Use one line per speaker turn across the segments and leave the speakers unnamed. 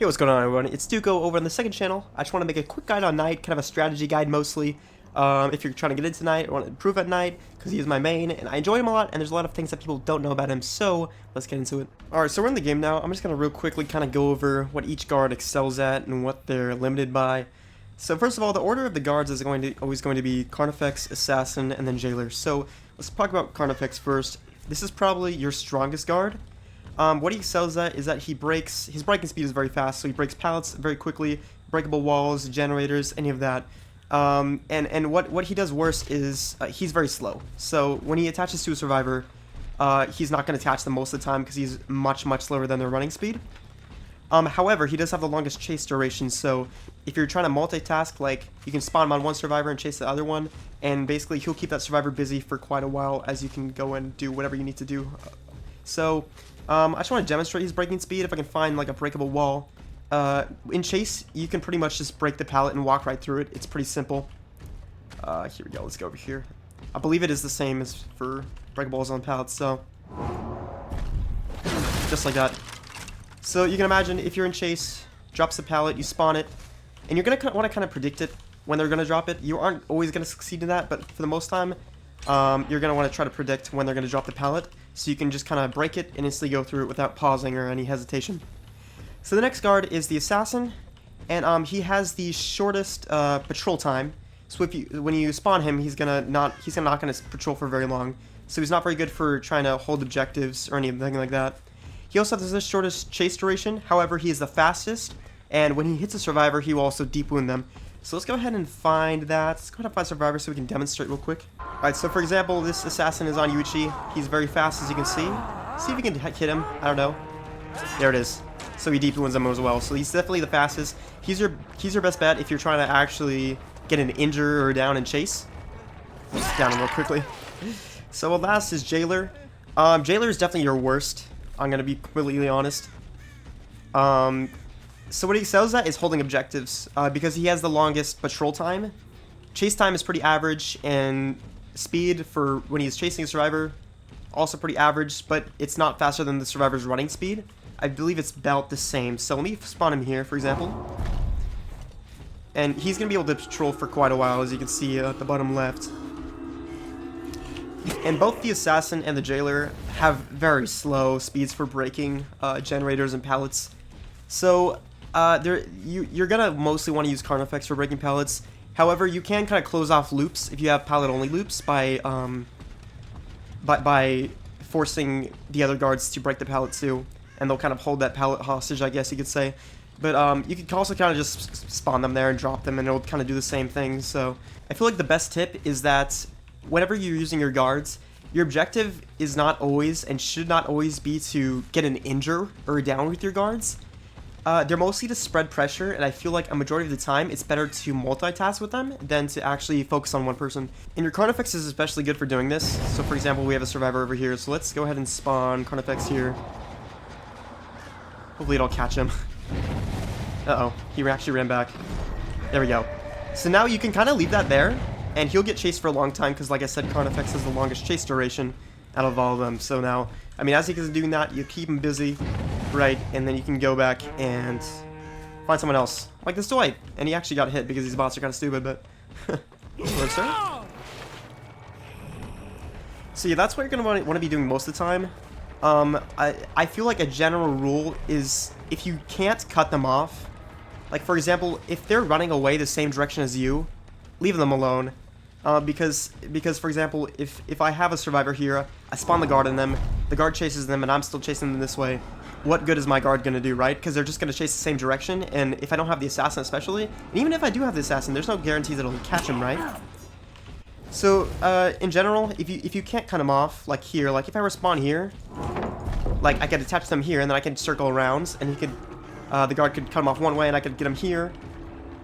Hey, what's going on, everyone? It's Duco over on the second channel. I just want to make a quick guide on Knight, kind of a strategy guide mostly. If you're trying to get into Knight or want to improve at Knight, because he is my main, and I enjoy him a lot, and there's a lot of things that people don't know about him, so let's get into it. Alright, so we're in the game now. I'm just going to real quickly kind of go over what each guard excels at and what they're limited by. So first of all, the order of the guards is always going to be Carnifex, Assassin, and then Jailer. So let's talk about Carnifex first. This is probably your strongest guard. What he excels at is that his breaking speed is very fast, so he breaks pallets very quickly, breakable walls, generators, any of that. And what he does worse is he's very slow. So when he attaches to a survivor, he's not going to attach them most of the time because he's much slower than their running speed. However, he does have the longest chase duration, so if you're trying to multitask, like, you can spawn him on one survivor and chase the other one, and basically he'll keep that survivor busy for quite a while as you can go and do whatever you need to do. I just want to demonstrate his breaking speed if I can find like a breakable wall. In Chase, you can pretty much just break the pallet and walk right through it. It's pretty simple. Here we go, let's go over here. I believe it is the same as for breakable walls on pallets, so just like that. So you can imagine if you're in Chase, drops the pallet, you spawn it, and you're going to want to kind of predict it when they're going to drop it. You aren't always going to succeed in that, but for the most time, you're going to want to try to predict when they're going to drop the pallet, so you can just kind of break it and instantly go through it without pausing or any hesitation. So the next guard is the Assassin, and he has the shortest patrol time. So when you spawn him, he's not gonna patrol for very long. So he's not very good for trying to hold objectives or anything like that. He also has the shortest chase duration. However, he is the fastest, and when he hits a survivor, he will also deep wound them. So let's go ahead and find that. Let's go ahead and find survivor so we can demonstrate real quick. Alright, so for example, this Assassin is on Yuichi. He's very fast, as you can see. See if you can hit him. I don't know. There it is. So he deep wounds them as well. So he's definitely the fastest. He's your best bet if you're trying to actually get an injure or down and chase. Let's down him real quickly. So last is Jailer. Jailer is definitely your worst. I'm gonna be completely honest. So what he excels at is holding objectives, because he has the longest patrol time. Chase time is pretty average, and speed for when he's chasing a survivor, also pretty average, but it's not faster than the survivor's running speed. I believe it's about the same. So let me spawn him here, for example. And he's going to be able to patrol for quite a while, as you can see at the bottom left. And both the Assassin and the Jailer have very slow speeds for breaking generators and pallets. So you're gonna mostly want to use Carnifex for breaking pallets. However, you can kind of close off loops if you have pallet only loops by forcing the other guards to break the pallet too, and they'll kind of hold that pallet hostage, I guess you could say. But you could also kind of just spawn them there and drop them, and it'll kind of do the same thing. So I feel like the best tip is that whenever you're using your guards, your objective is not always and should not always be to get an injure or a down with your guards. They're mostly to spread pressure, and I feel like a majority of the time it's better to multitask with them than to actually focus on one person. And your Carnifex is especially good for doing this. So for example, we have a survivor over here, so let's go ahead and spawn Carnifex here. Hopefully it'll catch him. Uh-oh, he actually ran back. There we go. So now you can kind of leave that there, and he'll get chased for a long time, because like I said, Carnifex has the longest chase duration out of all of them. So now, I mean, as he is doing that, you keep him busy, right, and then you can go back and find someone else, like this Dwight. And he actually got hit because these bots are kind of stupid, but Lord, sir. So yeah, that's what you're gonna want to be doing most of the time. I feel like a general rule is if you can't cut them off, like for example, if they're running away the same direction as you, leave them alone. Because for example, if I have a survivor here, I spawn the guard on them, the guard chases them, and I'm still chasing them this way, what good is my guard going to do, right? Because they're just going to chase the same direction, and if I don't have the Assassin especially, and even if I do have the Assassin, there's no guarantees that it'll catch him, right? So, in general, if you can't cut them off, like here, like if I respawn here, like I could attach them here, and then I can circle around, and he could, the guard could cut him off one way, and I could get him here.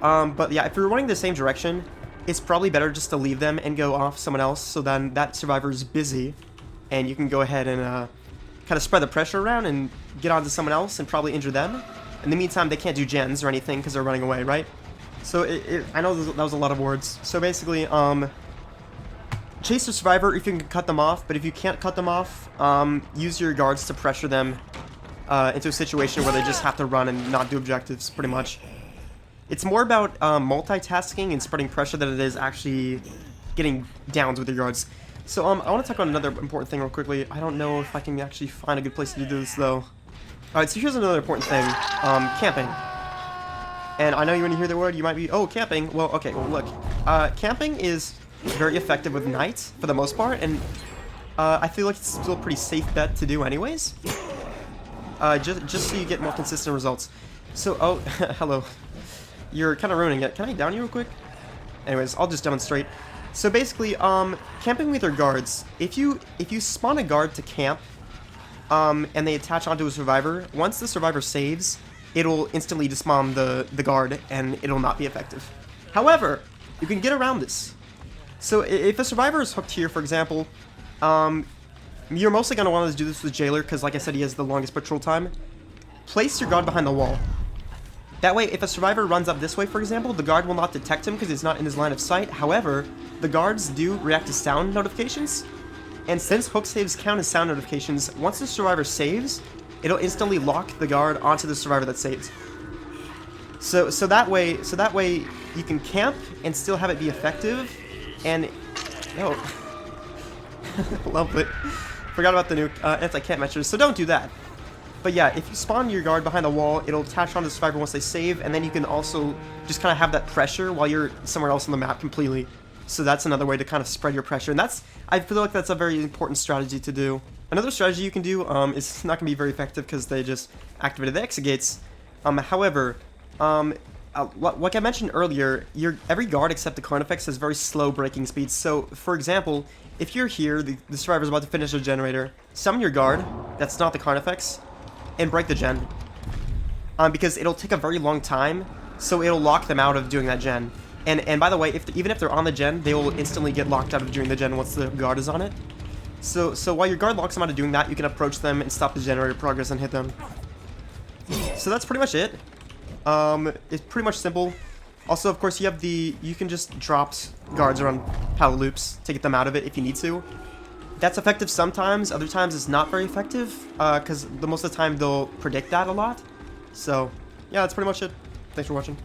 But yeah, if you're running the same direction, it's probably better just to leave them and go off someone else, so then that survivor is busy, and you can go ahead and kind of spread the pressure around and get onto someone else and probably injure them. In the meantime, they can't do gens or anything because they're running away, right? So I know that was a lot of words. So basically, chase the survivor if you can cut them off, but if you can't cut them off, use your guards to pressure them into a situation where they just have to run and not do objectives, pretty much. It's more about multitasking and spreading pressure than it is actually getting downs with your guards. So I want to talk about another important thing real quickly. I don't know if I can actually find a good place to do this, though. Alright, so here's another important thing. Camping. And I know when you hear the word, you might be, oh, camping. Well, okay, well, look. Camping is very effective with Knight, for the most part, and I feel like it's still a pretty safe bet to do anyways. Just so you get more consistent results. So, oh, hello. You're kind of ruining it. Can I down you real quick? Anyways, I'll just demonstrate. So basically, camping with your guards, if you spawn a guard to camp, and they attach onto a survivor, once the survivor saves, it'll instantly dismount the guard, and it'll not be effective. However, you can get around this. So if a survivor is hooked here, for example, you're mostly going to want to do this with Jailer, because like I said, he has the longest patrol time. Place your guard behind the wall. That way, if a survivor runs up this way, for example, the guard will not detect him because he's not in his line of sight. However, the guards do react to sound notifications, and since hook saves count as sound notifications, once the survivor saves, it'll instantly lock the guard onto the survivor that saves. So that way you can camp and still have it be effective, and love it. Forgot about the new anti-camp measures, so don't do that. But yeah, if you spawn your guard behind the wall, it'll attach onto the survivor once they save, and then you can also just kind of have that pressure while you're somewhere else on the map completely. So that's another way to kind of spread your pressure, and I feel like that's a very important strategy to do. Another strategy you can do is not going to be very effective because they just activated the exegates. However, like I mentioned earlier, every guard except the Carnifex has very slow braking speeds. So, for example, if you're here, the survivor's about to finish a generator, summon your guard, that's not the Carnifex, and break the gen. Because it'll take a very long time, so it'll lock them out of doing that gen. And by the way, even if they're on the gen, they will instantly get locked out of doing the gen once the guard is on it. So while your guard locks them out of doing that, you can approach them and stop the generator progress and hit them. So that's pretty much it. It's pretty much simple. Also, of course, you can just drop guards around paddle loops to get them out of it if you need to. That's effective sometimes, other times it's not very effective, because most of the time they'll predict that a lot. So, yeah, that's pretty much it. Thanks for watching.